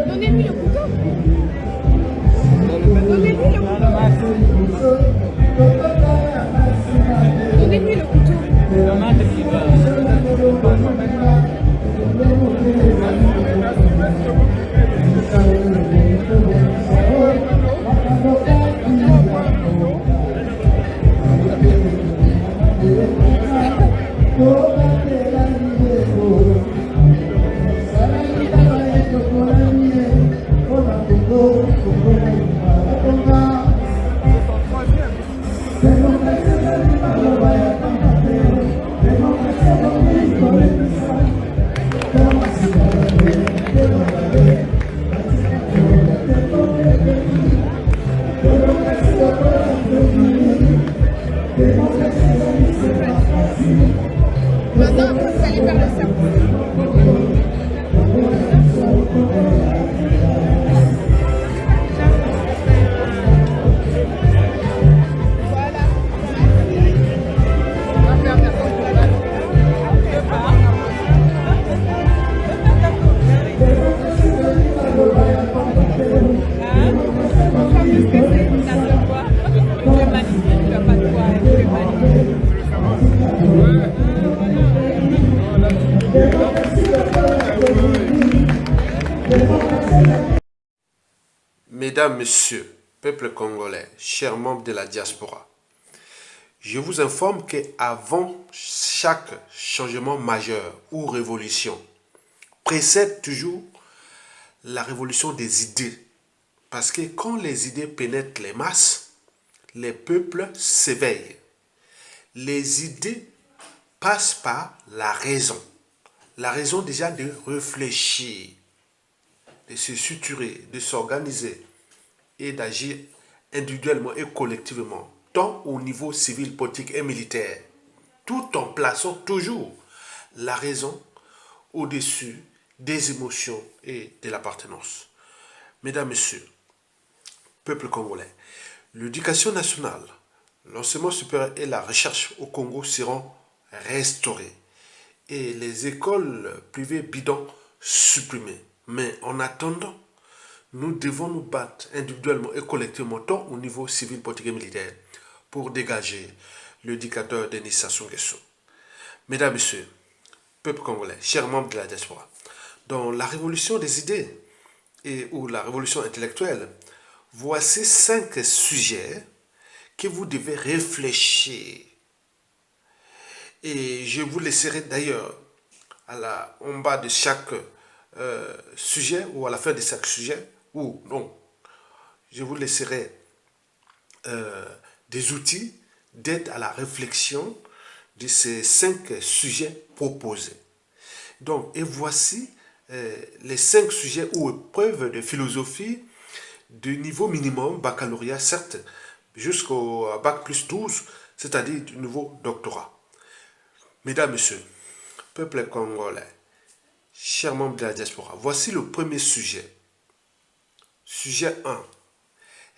Donnez-lui le couteau. Donnez-lui le couteau. Donnez-lui le couteau. Maintenant, vous allez faire le cerveau. Mesdames, Messieurs, peuple congolais, chers membres de la diaspora, je vous informe qu'avant chaque changement majeur ou révolution, précède toujours la révolution des idées. Parce que quand les idées pénètrent les masses, les peuples s'éveillent. Les idées passent par la raison. La raison déjà de réfléchir, de se structurer, de s'organiser et d'agir individuellement et collectivement, tant au niveau civil, politique et militaire, tout en plaçant toujours la raison au-dessus des émotions et de l'appartenance. Mesdames, Messieurs, peuple congolais, l'éducation nationale, l'enseignement supérieur et la recherche au Congo seront restaurés et les écoles privées bidons supprimées. Mais en attendant, nous devons nous battre individuellement et collectivement, tant au niveau civil, politique et militaire, pour dégager le dictateur Denis Sassou Nguesso. Mesdames, Messieurs, peuple congolais, chers membres de la diaspora, dans la révolution des idées ou la révolution intellectuelle, voici 5 sujets que vous devez réfléchir. Et je vous laisserai d'ailleurs en bas de chaque sujet ou à la fin de chaque sujet, ou non, je vous laisserai des outils d'aide à la réflexion de ces 5 sujets proposés. Donc, et voici les 5 sujets ou épreuves de philosophie de niveau minimum, baccalauréat, certes, jusqu'au bac plus 12, c'est-à-dire du niveau doctorat. Mesdames, Messieurs, peuple congolais, chers membres de la diaspora, voici le premier sujet. Sujet 1.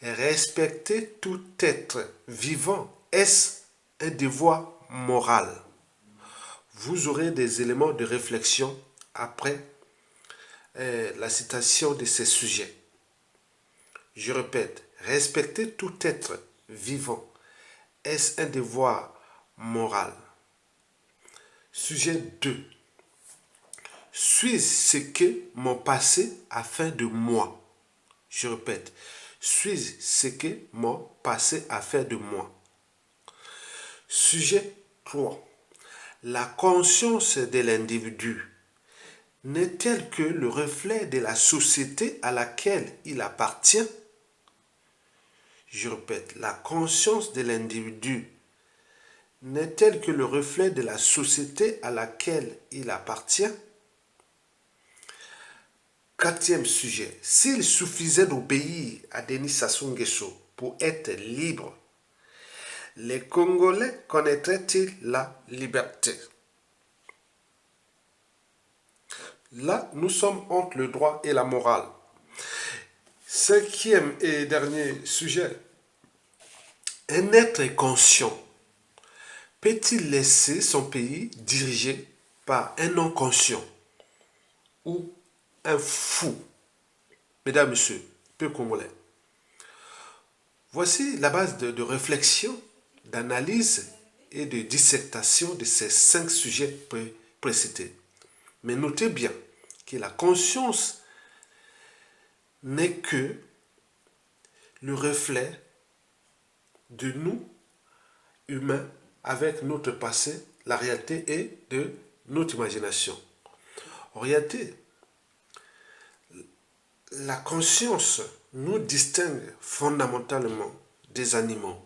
Respecter tout être vivant, est-ce un devoir moral? Vous aurez des éléments de réflexion après la citation de ces sujets. Je répète, respecter tout être vivant, est-ce un devoir moral? Sujet 2. Suis ce que mon passé a fait de moi. Je répète, suis ce que mon passé a fait de moi. Sujet 3. La conscience de l'individu n'est-elle que le reflet de la société à laquelle il appartient? Je répète, la conscience de l'individu n'est-elle que le reflet de la société à laquelle il appartient? 4e sujet. S'il suffisait d'obéir à Denis Sassou Nguesso pour être libre, les Congolais connaîtraient-ils la liberté? Là, nous sommes entre le droit et la morale. Cinquième et dernier sujet. Un être conscient peut-il laisser son pays dirigé par un non conscient ou un fou? Mesdames, Messieurs, peuple congolais, voici la base de réflexion, d'analyse et de dissertation de ces 5 sujets précités. Mais notez bien que la conscience n'est que le reflet de nous, humains, avec notre passé, la réalité et de notre imagination. En réalité, la conscience nous distingue fondamentalement des animaux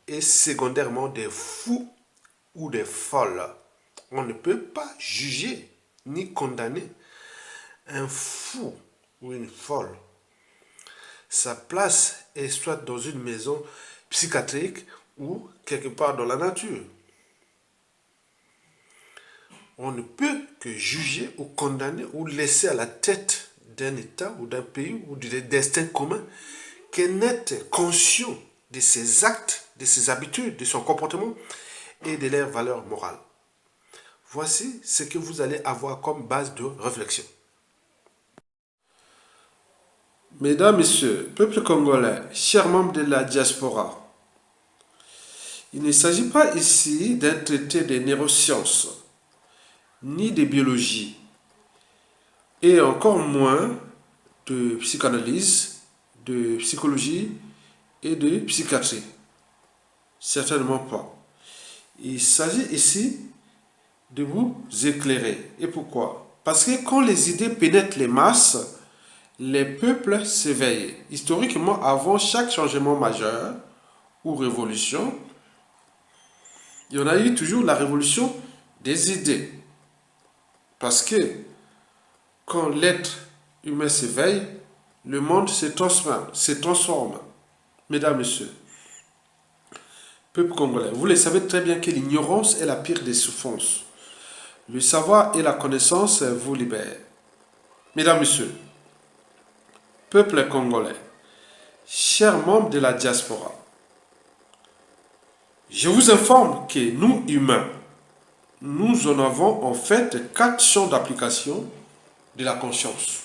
et secondairement des fous ou des folles. On ne peut pas juger ni condamner un fou ou une folle. Sa place est soit dans une maison psychiatrique ou quelque part dans la nature. On ne peut que juger ou condamner ou laisser à la tête d'un État ou d'un pays ou du destin commun qu'un être conscient de ses actes, de ses habitudes, de son comportement et de leurs valeurs morales. Voici ce que vous allez avoir comme base de réflexion. Mesdames, Messieurs, peuple congolais, chers membres de la diaspora, il ne s'agit pas ici d'un traité de neurosciences, ni de biologie, et encore moins de psychanalyse, de psychologie et de psychiatrie. Certainement pas. Il s'agit ici de vous éclairer. Et pourquoi? Parce que quand les idées pénètrent les masses, les peuples s'éveillent. Historiquement, avant chaque changement majeur ou révolution, il y en a eu toujours la révolution des idées. Parce que quand l'être humain s'éveille, le monde se transforme. Mesdames, Messieurs, peuple congolais, vous le savez très bien que l'ignorance est la pire des souffrances. Le savoir et la connaissance vous libèrent. Mesdames, Messieurs, peuple congolais, chers membres de la diaspora, je vous informe que nous, humains, nous en avons en fait 4 champs d'application de la conscience.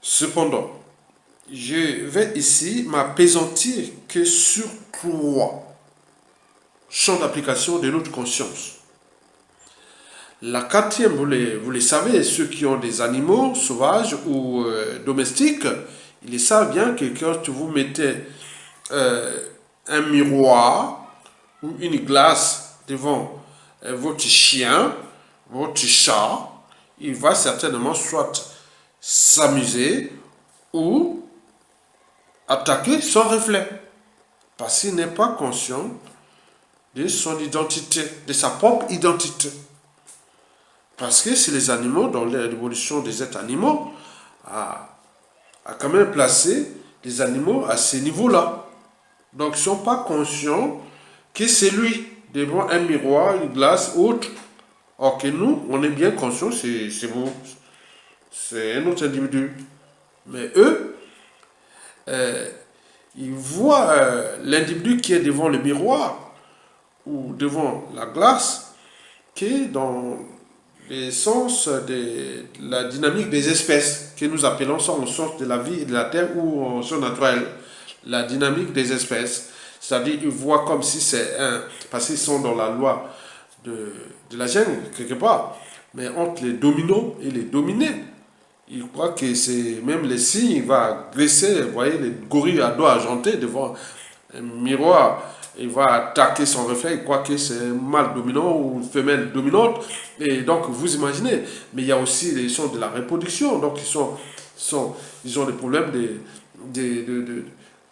Cependant, je vais ici m'appesantir que sur 3 champs d'application de notre conscience. La 4e, vous le savez, ceux qui ont des animaux sauvages ou domestiques, ils savent bien que quand vous mettez un miroir ou une glace devant votre chien, votre chat, il va certainement soit s'amuser ou attaquer son reflet. Parce qu'il n'est pas conscient de son identité, de sa propre identité. Parce que c'est les animaux, dans l'évolution des êtres animaux, a quand même placé les animaux à ce niveau-là. Donc ils ne sont pas conscients que c'est lui, devant un miroir, une glace, autre. Or que nous, on est bien conscients, c'est vous. C'est un autre individu. Mais eux, ils voient l'individu qui est devant le miroir ou devant la glace, qui est dans le sens de la dynamique des espèces, que nous appelons ça au sens de la vie et de la terre ou au sens naturel, la dynamique des espèces. C'est-à-dire ils voient comme si c'est un... Parce qu'ils sont dans la loi de la jungle, quelque part. Mais entre les dominants et les dominés, ils croient que c'est même les signes, il va graisser, vous voyez, les gorilles à dos argenté devant un miroir, il va attaquer son reflet, il croit que c'est un mâle dominant ou une femelle dominante. Et donc, vous imaginez, mais il y a aussi les sons de la reproduction, donc ils ont des problèmes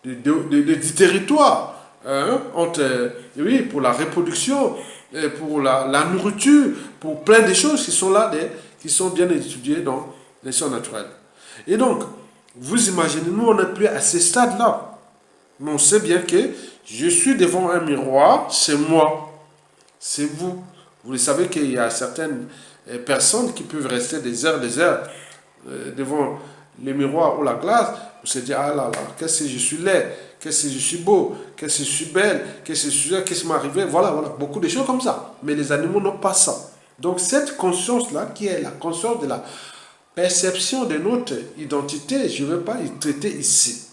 du territoire, hein, oui, pour la reproduction, et pour la nourriture, pour plein de choses qui sont là, qui sont bien étudiées dans les sciences naturelles. Et donc, vous imaginez, nous on n'est plus à ce stade-là. Mais on sait bien que je suis devant un miroir, c'est moi, c'est vous. Vous le savez qu'il y a certaines personnes qui peuvent rester des heures devant le miroir ou la glace, pour se dire, ah là là, qu'est-ce que je suis laid, qu'est-ce que je suis beau, qu'est-ce que je suis belle, qu'est-ce que je suis là, qu'est-ce qui m'est arrivé, voilà, voilà, beaucoup de choses comme ça. Mais les animaux n'ont pas ça. Donc cette conscience-là, qui est la conscience de la perception de notre identité, je ne vais pas y traiter ici.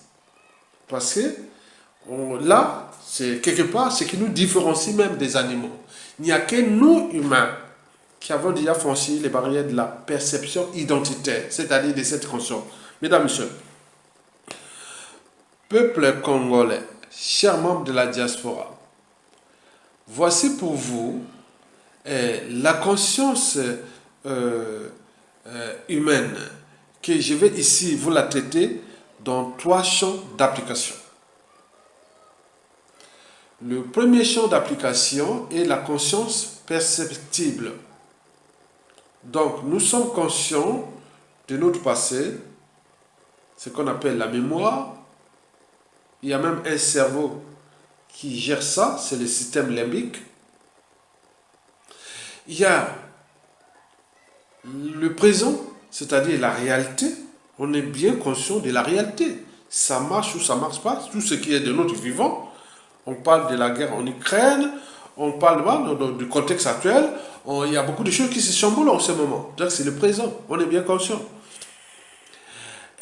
Parce que là, c'est quelque part ce qui nous différencie même des animaux. Il n'y a que nous, humains, qui avons déjà franchi les barrières de la perception identitaire, c'est-à-dire de cette conscience. Mesdames, Messieurs, peuple congolais, chers membres de la diaspora, voici pour vous la conscience humaine que je vais ici vous la traiter dans 3 champs d'application. Le premier champ d'application est la conscience perceptible. Donc, nous sommes conscients de notre passé, ce qu'on appelle la mémoire. Il y a même un cerveau qui gère ça, c'est le système limbique. Il y a le présent, c'est-à-dire la réalité. On est bien conscient de la réalité. Ça marche ou ça ne marche pas, tout ce qui est de notre vivant. On parle de la guerre en Ukraine, on parle du contexte actuel. Il y a beaucoup de choses qui se chamboulent en ce moment. Donc c'est le présent, on est bien conscient.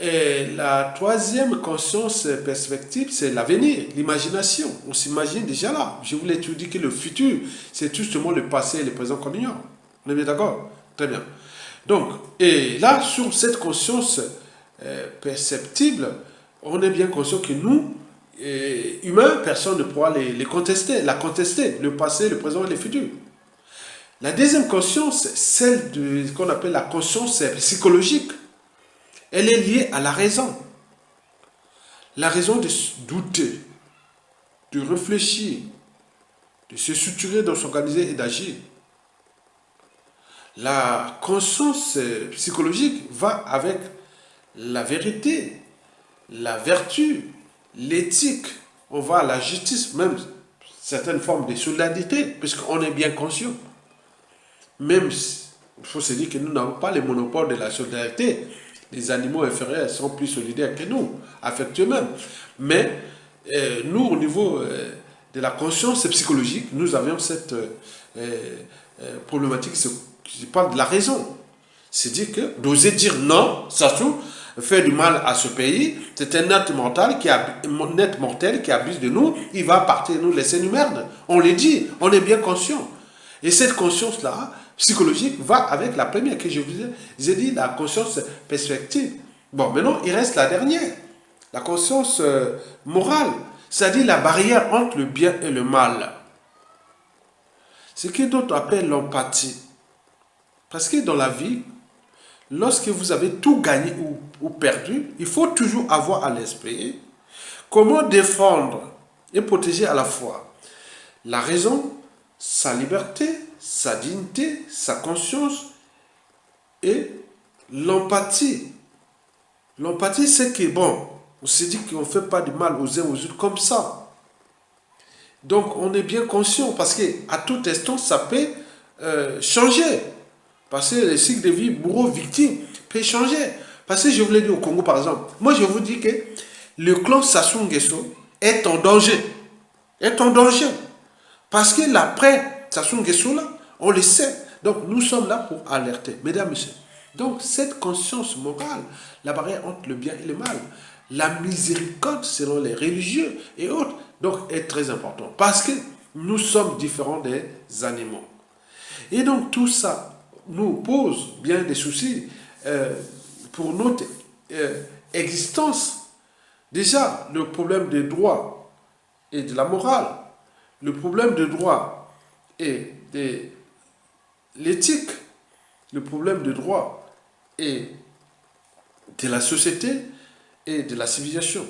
Et la troisième conscience perspective, c'est l'avenir, l'imagination. On s'imagine déjà là. Je voulais te dire que le futur, c'est justement le passé et le présent qu'on ignore. On est bien d'accord? Très bien. Donc, et là, sur cette conscience perceptible, on est bien conscient que nous, humains, personne ne pourra la contester, le passé, le présent et le futur. La deuxième conscience, celle de ce qu'on appelle la conscience psychologique. Elle est liée à la raison. La raison de douter, de réfléchir, de se structurer, de s'organiser et d'agir. La conscience psychologique va avec la vérité, la vertu, l'éthique. On va à la justice, même certaines formes de solidarité, puisqu'on est bien conscient. Même, il faut se dire que nous n'avons pas le monopole de la solidarité. Les animaux inférieurs sont plus solidaires que nous, affectueux même. Mais nous, au niveau de la conscience psychologique, nous avions cette problématique qui parle de la raison. C'est-à-dire que d'oser dire non, ça se trouve, fait du mal à ce pays, c'est un être mortel qui abuse de nous, il va partir nous laisser une merde. On le dit, on est bien conscient. Et cette conscience-là, psychologique, va avec la première que je vous ai dit, la conscience perspective. Bon, maintenant, il reste la dernière, la conscience morale, c'est-à-dire la barrière entre le bien et le mal. Ce que d'autres appellent l'empathie. Parce que dans la vie, lorsque vous avez tout gagné ou perdu, il faut toujours avoir à l'esprit comment défendre et protéger à la fois la raison, sa liberté, sa dignité, sa conscience et l'empathie. L'empathie, c'est que, bon, on se dit qu'on ne fait pas du mal aux uns aux autres comme ça. Donc, on est bien conscient parce qu'à tout instant, ça peut changer. Parce que le cycle de vie bourreau-victime peut changer. Parce que je vous l'ai dit au Congo, par exemple. Moi, je vous dis que le clan Sassou Nguesso est en danger. Est en danger. Parce que l'après Sassou Nguesso, là, on le sait. Donc, nous sommes là pour alerter. Mesdames, Messieurs. Donc, cette conscience morale, la barrière entre le bien et le mal, la miséricorde selon les religieux et autres, donc, est très important. Parce que nous sommes différents des animaux. Et donc, tout ça nous pose bien des soucis pour notre existence. Déjà, le problème des droits et de la morale, le problème des droits et de l'éthique, le problème des droits et de la société et de la civilisation.